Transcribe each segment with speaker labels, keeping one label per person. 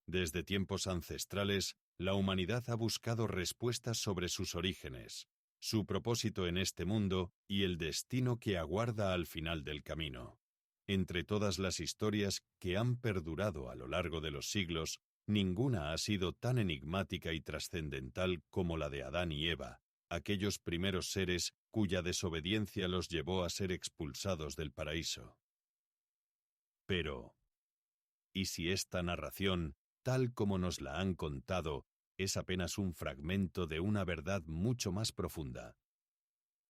Speaker 1: Desde tiempos ancestrales, la humanidad ha buscado respuestas sobre sus orígenes, su propósito en este mundo y el destino que aguarda al final del camino. Entre todas las historias que han perdurado a lo largo de los siglos, ninguna ha sido tan enigmática y trascendental como la de Adán y Eva, aquellos primeros seres cuya desobediencia los llevó a ser expulsados del paraíso. Pero, ¿y si esta narración, tal como nos la han contado, es apenas un fragmento de una verdad mucho más profunda?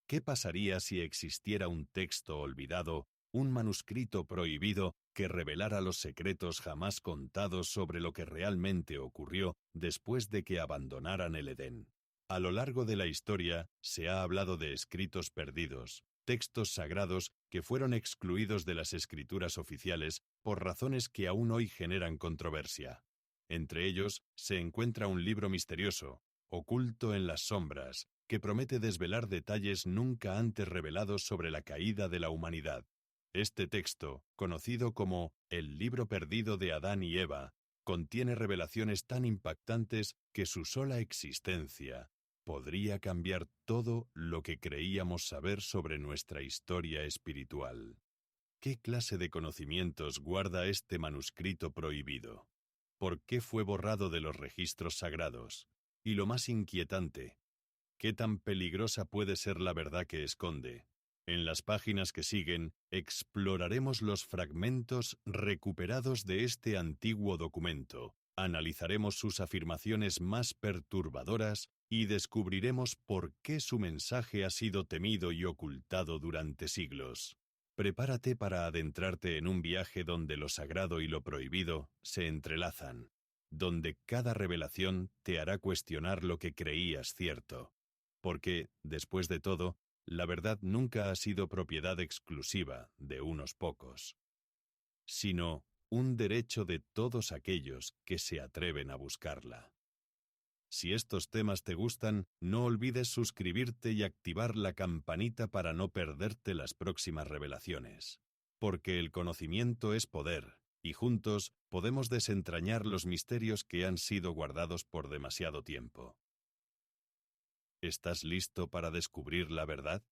Speaker 1: ¿Qué pasaría si existiera un texto olvidado, un manuscrito prohibido que revelara los secretos jamás contados sobre lo que realmente ocurrió después de que abandonaran el Edén? A lo largo de la historia se ha hablado de escritos perdidos, textos sagrados que fueron excluidos de las escrituras oficiales por razones que aún hoy generan controversia. Entre ellos se encuentra un libro misterioso, oculto en las sombras, que promete desvelar detalles nunca antes revelados sobre la caída de la humanidad. Este texto, conocido como el libro perdido de Adán y Eva, contiene revelaciones tan impactantes que su sola existencia podría cambiar todo lo que creíamos saber sobre nuestra historia espiritual. ¿Qué clase de conocimientos guarda este manuscrito prohibido? ¿Por qué fue borrado de los registros sagrados? Y lo más inquietante, ¿qué tan peligrosa puede ser la verdad que esconde? En las páginas que siguen, exploraremos los fragmentos recuperados de este antiguo documento, analizaremos sus afirmaciones más perturbadoras y descubriremos por qué su mensaje ha sido temido y ocultado durante siglos. Prepárate para adentrarte en un viaje donde lo sagrado y lo prohibido se entrelazan, donde cada revelación te hará cuestionar lo que creías cierto. Porque, después de todo, la verdad nunca ha sido propiedad exclusiva de unos pocos, sino un derecho de todos aquellos que se atreven a buscarla. Si estos temas te gustan, no olvides suscribirte y activar la campanita para no perderte las próximas revelaciones. Porque el conocimiento es poder, y juntos podemos desentrañar los misterios que han sido guardados por demasiado tiempo. ¿Estás listo para descubrir la verdad?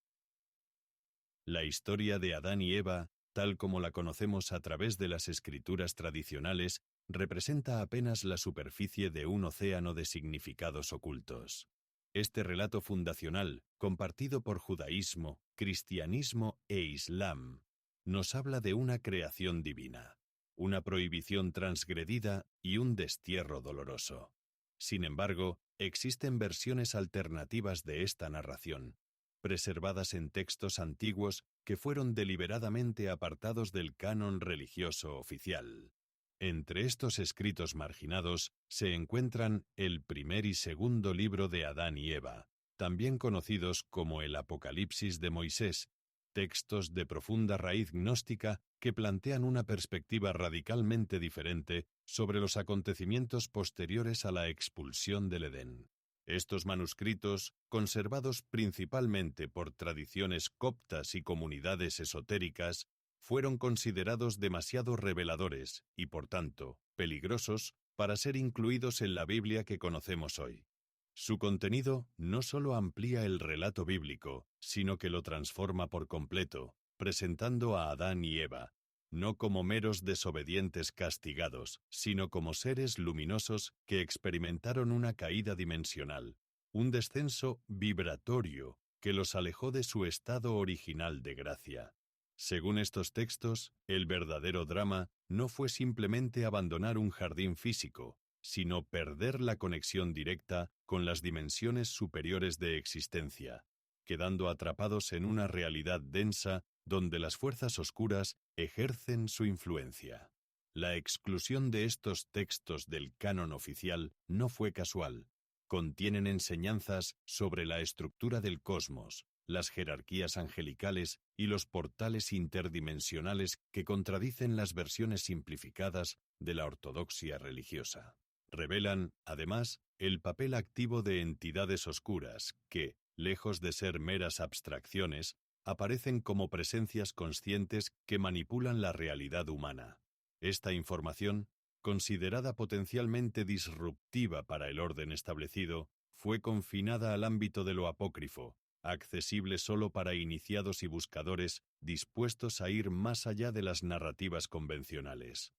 Speaker 1: La historia de Adán y Eva, tal como la conocemos a través de las escrituras tradicionales, representa apenas la superficie de un océano de significados ocultos. Este relato fundacional, compartido por judaísmo, cristianismo e islam, nos habla de una creación divina, una prohibición transgredida y un destierro doloroso. Sin embargo, existen versiones alternativas de esta narración, preservadas en textos antiguos que fueron deliberadamente apartados del canon religioso oficial. Entre estos escritos marginados se encuentran el primer y segundo libro de Adán y Eva, también conocidos como el Apocalipsis de Moisés, textos de profunda raíz gnóstica que plantean una perspectiva radicalmente diferente sobre los acontecimientos posteriores a la expulsión del Edén. Estos manuscritos, conservados principalmente por tradiciones coptas y comunidades esotéricas, fueron considerados demasiado reveladores y, por tanto, peligrosos para ser incluidos en la Biblia que conocemos hoy. Su contenido no solo amplía el relato bíblico, sino que lo transforma por completo, presentando a Adán y Eva, no como meros desobedientes castigados, sino como seres luminosos que experimentaron una caída dimensional, un descenso vibratorio que los alejó de su estado original de gracia. Según estos textos, el verdadero drama no fue simplemente abandonar un jardín físico, sino perder la conexión directa con las dimensiones superiores de existencia, quedando atrapados en una realidad densa donde las fuerzas oscuras ejercen su influencia. La exclusión de estos textos del canon oficial no fue casual. Contienen enseñanzas sobre la estructura del cosmos, las jerarquías angelicales y los portales interdimensionales que contradicen las versiones simplificadas de la ortodoxia religiosa. Revelan, además, el papel activo de entidades oscuras que, lejos de ser meras abstracciones, aparecen como presencias conscientes que manipulan la realidad humana. Esta información, considerada potencialmente disruptiva para el orden establecido, fue confinada al ámbito de lo apócrifo, accesible solo para iniciados y buscadores dispuestos a ir más allá de las narrativas convencionales.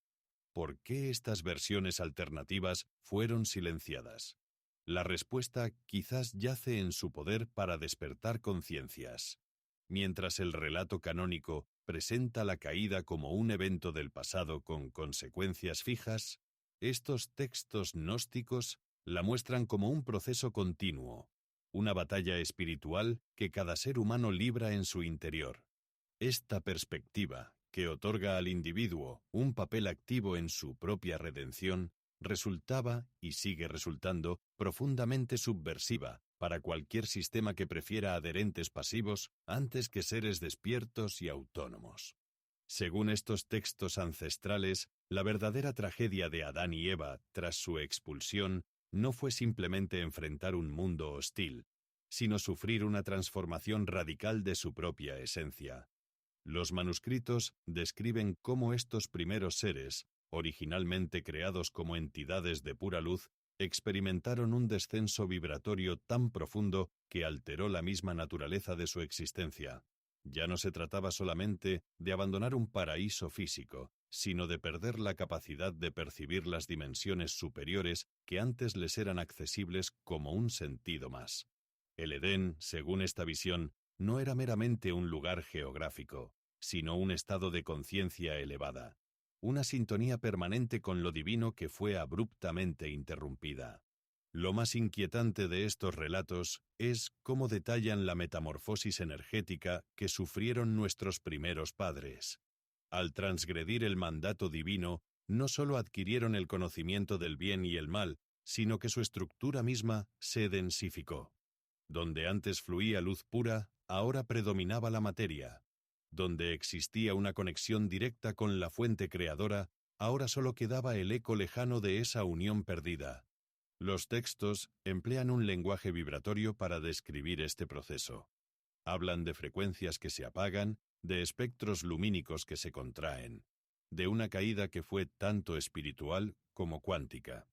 Speaker 1: ¿Por qué estas versiones alternativas fueron silenciadas? La respuesta quizás yace en su poder para despertar conciencias. Mientras el relato canónico presenta la caída como un evento del pasado con consecuencias fijas, estos textos gnósticos la muestran como un proceso continuo, una batalla espiritual que cada ser humano libra en su interior. Esta perspectiva, que otorga al individuo un papel activo en su propia redención, resultaba y sigue resultando profundamente subversiva para cualquier sistema que prefiera adherentes pasivos antes que seres despiertos y autónomos. Según estos textos ancestrales, la verdadera tragedia de Adán y Eva tras su expulsión no fue simplemente enfrentar un mundo hostil, sino sufrir una transformación radical de su propia esencia. Los manuscritos describen cómo estos primeros seres, originalmente creados como entidades de pura luz, experimentaron un descenso vibratorio tan profundo que alteró la misma naturaleza de su existencia. Ya no se trataba solamente de abandonar un paraíso físico, sino de perder la capacidad de percibir las dimensiones superiores que antes les eran accesibles como un sentido más. El Edén, según esta visión, no era meramente un lugar geográfico, sino un estado de conciencia elevada, una sintonía permanente con lo divino que fue abruptamente interrumpida. Lo más inquietante de estos relatos es cómo detallan la metamorfosis energética que sufrieron nuestros primeros padres. Al transgredir el mandato divino, no solo adquirieron el conocimiento del bien y el mal, sino que su estructura misma se densificó. Donde antes fluía luz pura, ahora predominaba la materia. Donde existía una conexión directa con la fuente creadora, ahora solo quedaba el eco lejano de esa unión perdida. Los textos emplean un lenguaje vibratorio para describir este proceso. Hablan de frecuencias que se apagan, de espectros lumínicos que se contraen, de una caída que fue tanto espiritual como cuántica.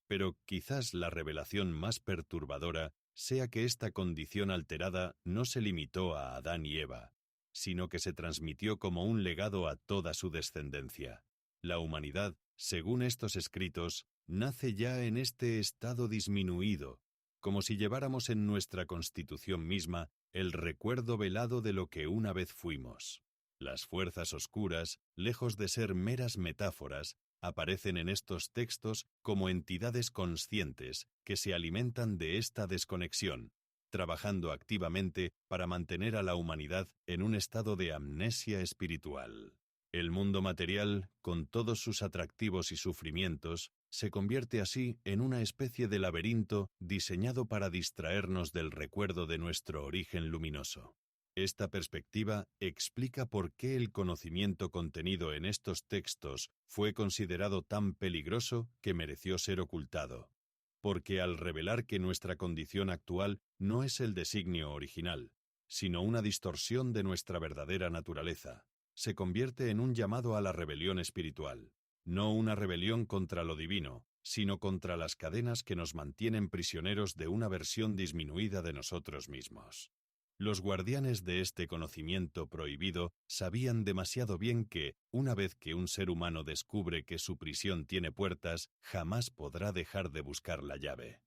Speaker 1: Pero quizás la revelación más perturbadora sea que esta condición alterada no se limitó a Adán y Eva, sino que se transmitió como un legado a toda su descendencia. La humanidad, según estos escritos, nace ya en este estado disminuido, como si lleváramos en nuestra constitución misma el recuerdo velado de lo que una vez fuimos. Las fuerzas oscuras, lejos de ser meras metáforas, aparecen en estos textos como entidades conscientes que se alimentan de esta desconexión, trabajando activamente para mantener a la humanidad en un estado de amnesia espiritual. El mundo material, con todos sus atractivos y sufrimientos, se convierte así en una especie de laberinto diseñado para distraernos del recuerdo de nuestro origen luminoso. Esta perspectiva explica por qué el conocimiento contenido en estos textos fue considerado tan peligroso que mereció ser ocultado. Porque al revelar que nuestra condición actual no es el designio original, sino una distorsión de nuestra verdadera naturaleza, se convierte en un llamado a la rebelión espiritual, no una rebelión contra lo divino, sino contra las cadenas que nos mantienen prisioneros de una versión disminuida de nosotros mismos. Los guardianes de este conocimiento prohibido sabían demasiado bien que, una vez que un ser humano descubre que su prisión tiene puertas, jamás podrá dejar de buscar la llave.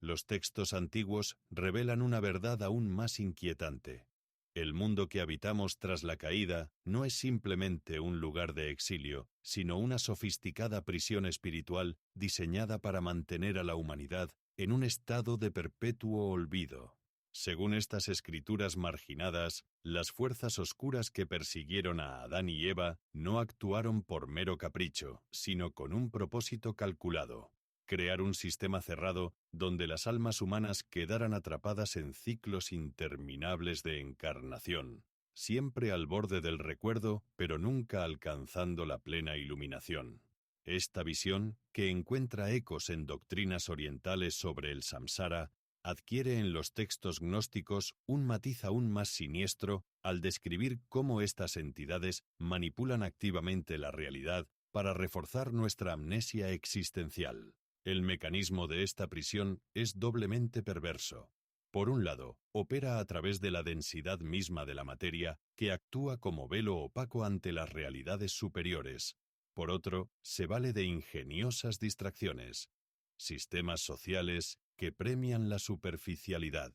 Speaker 1: Los textos antiguos revelan una verdad aún más inquietante. El mundo que habitamos tras la caída no es simplemente un lugar de exilio, sino una sofisticada prisión espiritual diseñada para mantener a la humanidad en un estado de perpetuo olvido. Según estas escrituras marginadas, las fuerzas oscuras que persiguieron a Adán y Eva no actuaron por mero capricho, sino con un propósito calculado: crear un sistema cerrado donde las almas humanas quedaran atrapadas en ciclos interminables de encarnación, siempre al borde del recuerdo, pero nunca alcanzando la plena iluminación. Esta visión, que encuentra ecos en doctrinas orientales sobre el samsara, adquiere en los textos gnósticos un matiz aún más siniestro al describir cómo estas entidades manipulan activamente la realidad para reforzar nuestra amnesia existencial. El mecanismo de esta prisión es doblemente perverso. Por un lado, opera a través de la densidad misma de la materia, que actúa como velo opaco ante las realidades superiores. Por otro, se vale de ingeniosas distracciones, sistemas sociales que premian la superficialidad,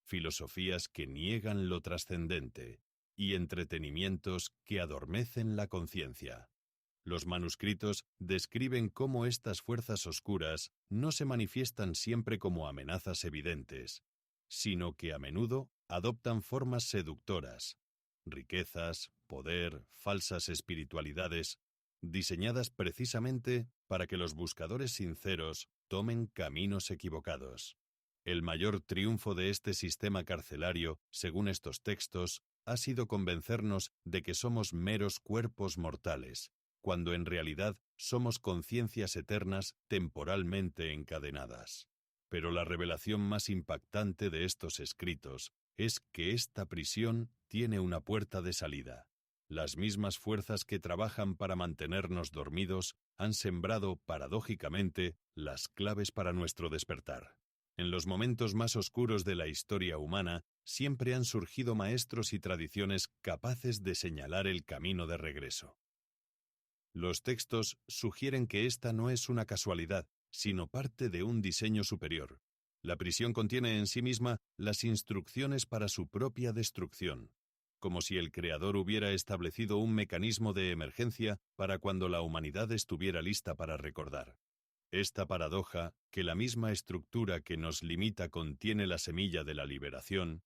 Speaker 1: filosofías que niegan lo trascendente, y entretenimientos que adormecen la conciencia. Los manuscritos describen cómo estas fuerzas oscuras no se manifiestan siempre como amenazas evidentes, sino que a menudo adoptan formas seductoras, riquezas, poder, falsas espiritualidades, diseñadas precisamente para que los buscadores sinceros tomen caminos equivocados. El mayor triunfo de este sistema carcelario, según estos textos, ha sido convencernos de que somos meros cuerpos mortales, cuando en realidad somos conciencias eternas temporalmente encadenadas. Pero la revelación más impactante de estos escritos es que esta prisión tiene una puerta de salida. Las mismas fuerzas que trabajan para mantenernos dormidos han sembrado, paradójicamente, las claves para nuestro despertar. En los momentos más oscuros de la historia humana, siempre han surgido maestros y tradiciones capaces de señalar el camino de regreso. Los textos sugieren que esta no es una casualidad, sino parte de un diseño superior. La prisión contiene en sí misma las instrucciones para su propia destrucción, como si el Creador hubiera establecido un mecanismo de emergencia para cuando la humanidad estuviera lista para recordar. Esta paradoja, que la misma estructura que nos limita contiene la semilla de la liberación,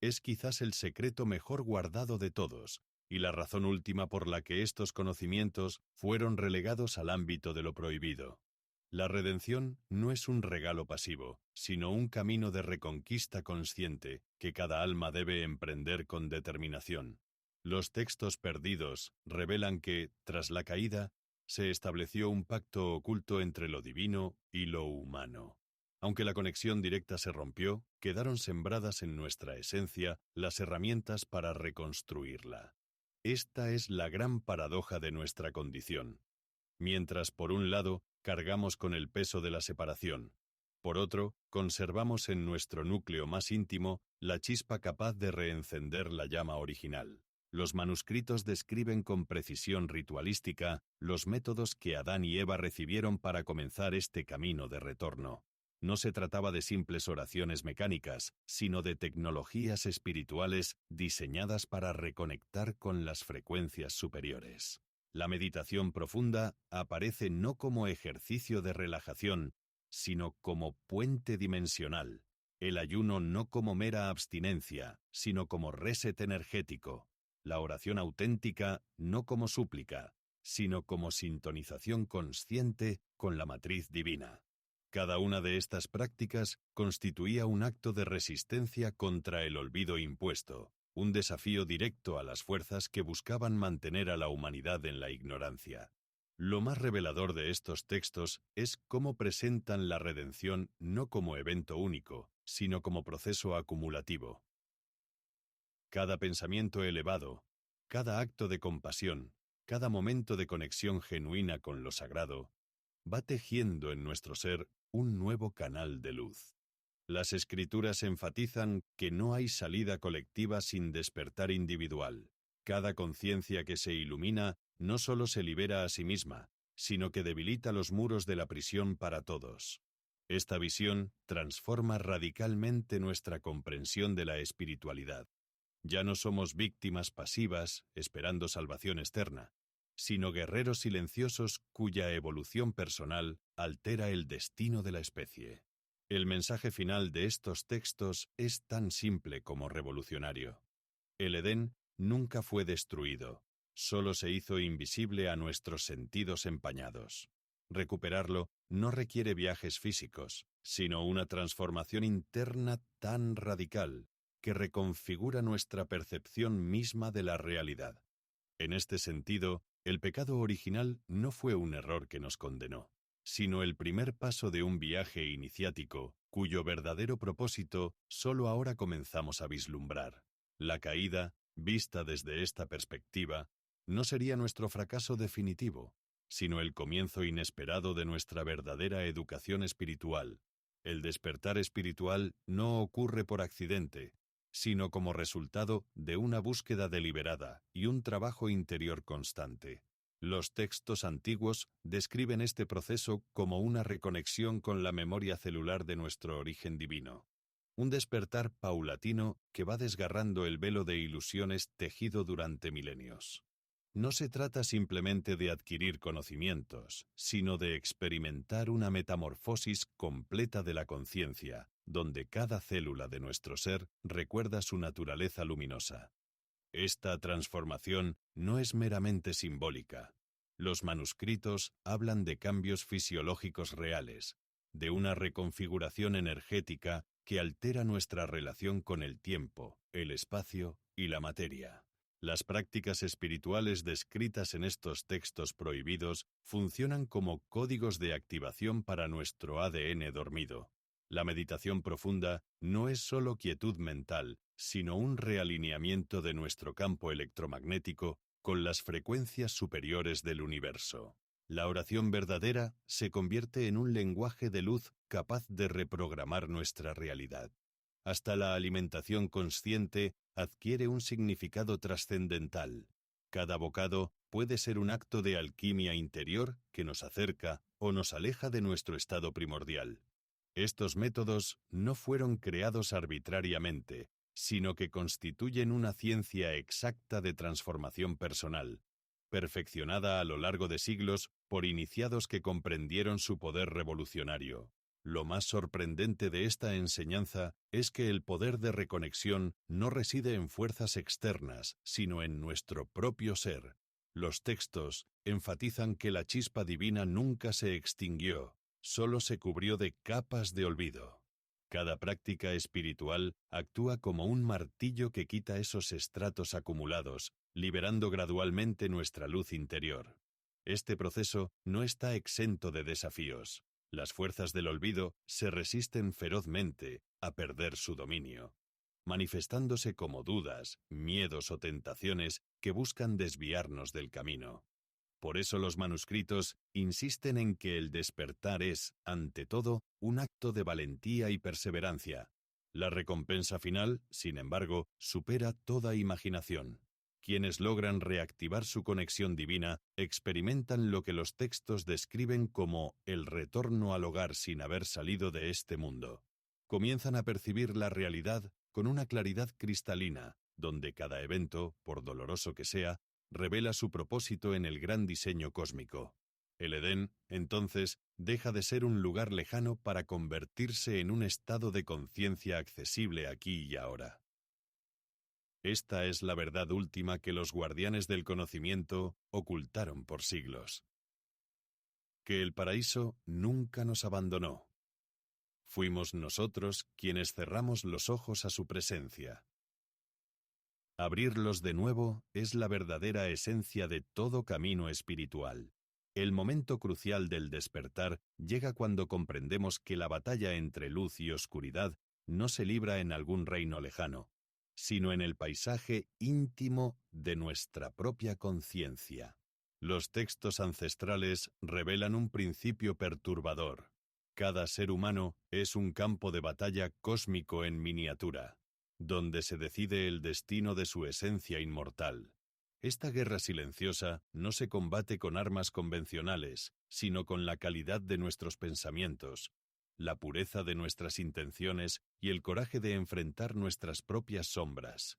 Speaker 1: es quizás el secreto mejor guardado de todos, y la razón última por la que estos conocimientos fueron relegados al ámbito de lo prohibido. La redención no es un regalo pasivo, sino un camino de reconquista consciente que cada alma debe emprender con determinación. Los textos perdidos revelan que, tras la caída, se estableció un pacto oculto entre lo divino y lo humano. Aunque la conexión directa se rompió, quedaron sembradas en nuestra esencia las herramientas para reconstruirla. Esta es la gran paradoja de nuestra condición. Mientras, por un lado, cargamos con el peso de la separación, por otro, conservamos en nuestro núcleo más íntimo la chispa capaz de reencender la llama original. Los manuscritos describen con precisión ritualística los métodos que Adán y Eva recibieron para comenzar este camino de retorno. No se trataba de simples oraciones mecánicas, sino de tecnologías espirituales diseñadas para reconectar con las frecuencias superiores. La meditación profunda aparece no como ejercicio de relajación, sino como puente dimensional. El ayuno no como mera abstinencia, sino como reset energético. La oración auténtica no como súplica, sino como sintonización consciente con la matriz divina. Cada una de estas prácticas constituía un acto de resistencia contra el olvido impuesto, un desafío directo a las fuerzas que buscaban mantener a la humanidad en la ignorancia. Lo más revelador de estos textos es cómo presentan la redención no como evento único, sino como proceso acumulativo. Cada pensamiento elevado, cada acto de compasión, cada momento de conexión genuina con lo sagrado, va tejiendo en nuestro ser un nuevo canal de luz. Las escrituras enfatizan que no hay salida colectiva sin despertar individual. Cada conciencia que se ilumina no solo se libera a sí misma, sino que debilita los muros de la prisión para todos. Esta visión transforma radicalmente nuestra comprensión de la espiritualidad. Ya no somos víctimas pasivas esperando salvación externa, sino guerreros silenciosos cuya evolución personal altera el destino de la especie. El mensaje final de estos textos es tan simple como revolucionario. El Edén nunca fue destruido, solo se hizo invisible a nuestros sentidos empañados. Recuperarlo no requiere viajes físicos, sino una transformación interna tan radical que reconfigura nuestra percepción misma de la realidad. En este sentido, el pecado original no fue un error que nos condenó, sino el primer paso de un viaje iniciático, cuyo verdadero propósito solo ahora comenzamos a vislumbrar. La caída, vista desde esta perspectiva, no sería nuestro fracaso definitivo, sino el comienzo inesperado de nuestra verdadera educación espiritual. El despertar espiritual no ocurre por accidente, sino como resultado de una búsqueda deliberada y un trabajo interior constante. Los textos antiguos describen este proceso como una reconexión con la memoria celular de nuestro origen divino. Un despertar paulatino que va desgarrando el velo de ilusiones tejido durante milenios. No se trata simplemente de adquirir conocimientos, sino de experimentar una metamorfosis completa de la conciencia, donde cada célula de nuestro ser recuerda su naturaleza luminosa. Esta transformación no es meramente simbólica. Los manuscritos hablan de cambios fisiológicos reales, de una reconfiguración energética que altera nuestra relación con el tiempo, el espacio y la materia. Las prácticas espirituales descritas en estos textos prohibidos funcionan como códigos de activación para nuestro ADN dormido. La meditación profunda no es solo quietud mental, sino un realineamiento de nuestro campo electromagnético con las frecuencias superiores del universo. La oración verdadera se convierte en un lenguaje de luz capaz de reprogramar nuestra realidad. Hasta la alimentación consciente adquiere un significado trascendental. Cada bocado puede ser un acto de alquimia interior que nos acerca o nos aleja de nuestro estado primordial. Estos métodos no fueron creados arbitrariamente, sino que constituyen una ciencia exacta de transformación personal, perfeccionada a lo largo de siglos por iniciados que comprendieron su poder revolucionario. Lo más sorprendente de esta enseñanza es que el poder de reconexión no reside en fuerzas externas, sino en nuestro propio ser. Los textos enfatizan que la chispa divina nunca se extinguió, solo se cubrió de capas de olvido. Cada práctica espiritual actúa como un martillo que quita esos estratos acumulados, liberando gradualmente nuestra luz interior. Este proceso no está exento de desafíos. Las fuerzas del olvido se resisten ferozmente a perder su dominio, manifestándose como dudas, miedos o tentaciones que buscan desviarnos del camino. Por eso los manuscritos insisten en que el despertar es, ante todo, un acto de valentía y perseverancia. La recompensa final, sin embargo, supera toda imaginación. Quienes logran reactivar su conexión divina experimentan lo que los textos describen como el retorno al hogar sin haber salido de este mundo. Comienzan a percibir la realidad con una claridad cristalina, donde cada evento, por doloroso que sea, revela su propósito en el gran diseño cósmico. El Edén, entonces, deja de ser un lugar lejano para convertirse en un estado de conciencia accesible aquí y ahora. Esta es la verdad última que los guardianes del conocimiento ocultaron por siglos. Que el paraíso nunca nos abandonó. Fuimos nosotros quienes cerramos los ojos a su presencia. Abrirlos de nuevo es la verdadera esencia de todo camino espiritual. El momento crucial del despertar llega cuando comprendemos que la batalla entre luz y oscuridad no se libra en algún reino lejano, sino en el paisaje íntimo de nuestra propia conciencia. Los textos ancestrales revelan un principio perturbador. Cada ser humano es un campo de batalla cósmico en miniatura, donde se decide el destino de su esencia inmortal. Esta guerra silenciosa no se combate con armas convencionales, sino con la calidad de nuestros pensamientos, la pureza de nuestras intenciones y el coraje de enfrentar nuestras propias sombras.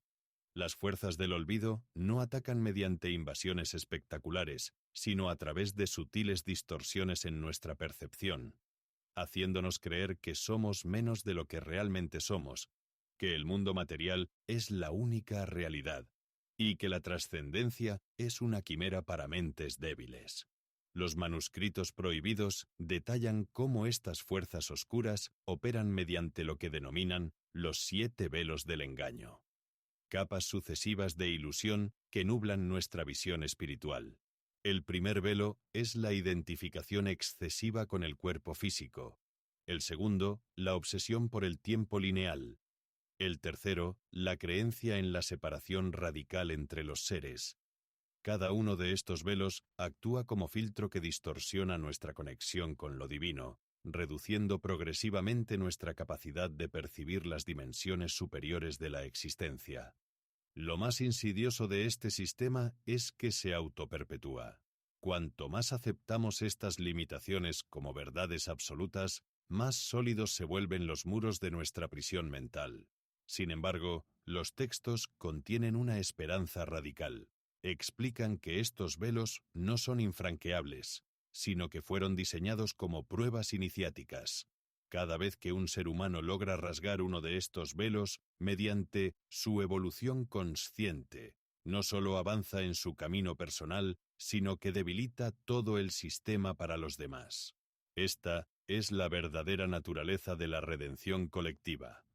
Speaker 1: Las fuerzas del olvido no atacan mediante invasiones espectaculares, sino a través de sutiles distorsiones en nuestra percepción, haciéndonos creer que somos menos de lo que realmente somos, que el mundo material es la única realidad, y que la trascendencia es una quimera para mentes débiles. Los manuscritos prohibidos detallan cómo estas fuerzas oscuras operan mediante lo que denominan los 7 velos del engaño. Capas sucesivas de ilusión que nublan nuestra visión espiritual. El primer velo es la identificación excesiva con el cuerpo físico. El segundo, la obsesión por el tiempo lineal. El tercero, la creencia en la separación radical entre los seres. Cada uno de estos velos actúa como filtro que distorsiona nuestra conexión con lo divino, reduciendo progresivamente nuestra capacidad de percibir las dimensiones superiores de la existencia. Lo más insidioso de este sistema es que se autoperpetúa. Cuanto más aceptamos estas limitaciones como verdades absolutas, más sólidos se vuelven los muros de nuestra prisión mental. Sin embargo, los textos contienen una esperanza radical. Explican que estos velos no son infranqueables, sino que fueron diseñados como pruebas iniciáticas. Cada vez que un ser humano logra rasgar uno de estos velos, mediante su evolución consciente, no solo avanza en su camino personal, sino que debilita todo el sistema para los demás. Esta es la verdadera naturaleza de la redención colectiva.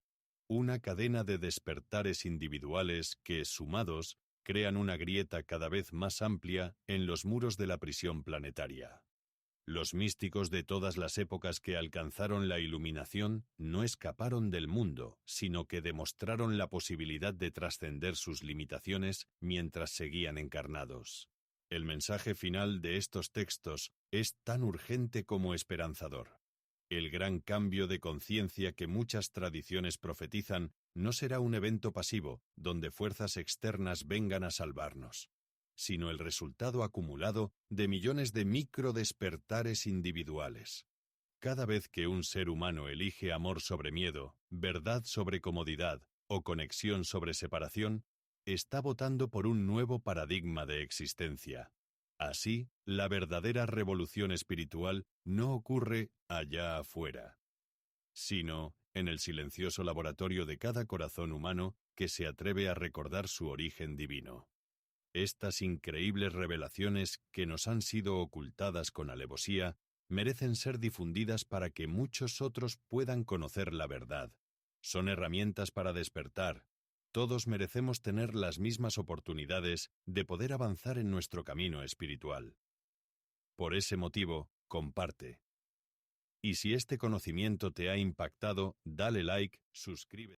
Speaker 1: Una cadena de despertares individuales que, sumados, crean una grieta cada vez más amplia en los muros de la prisión planetaria. Los místicos de todas las épocas que alcanzaron la iluminación no escaparon del mundo, sino que demostraron la posibilidad de trascender sus limitaciones mientras seguían encarnados. El mensaje final de estos textos es tan urgente como esperanzador. El gran cambio de conciencia que muchas tradiciones profetizan no será un evento pasivo, donde fuerzas externas vengan a salvarnos, sino el resultado acumulado de millones de microdespertares individuales. Cada vez que un ser humano elige amor sobre miedo, verdad sobre comodidad o conexión sobre separación, está votando por un nuevo paradigma de existencia. Así, la verdadera revolución espiritual no ocurre allá afuera, sino en el silencioso laboratorio de cada corazón humano que se atreve a recordar su origen divino. Estas increíbles revelaciones que nos han sido ocultadas con alevosía merecen ser difundidas para que muchos otros puedan conocer la verdad. Son herramientas para despertar. Todos merecemos tener las mismas oportunidades de poder avanzar en nuestro camino espiritual. Por ese motivo, comparte. Y si este conocimiento te ha impactado, dale like, suscríbete.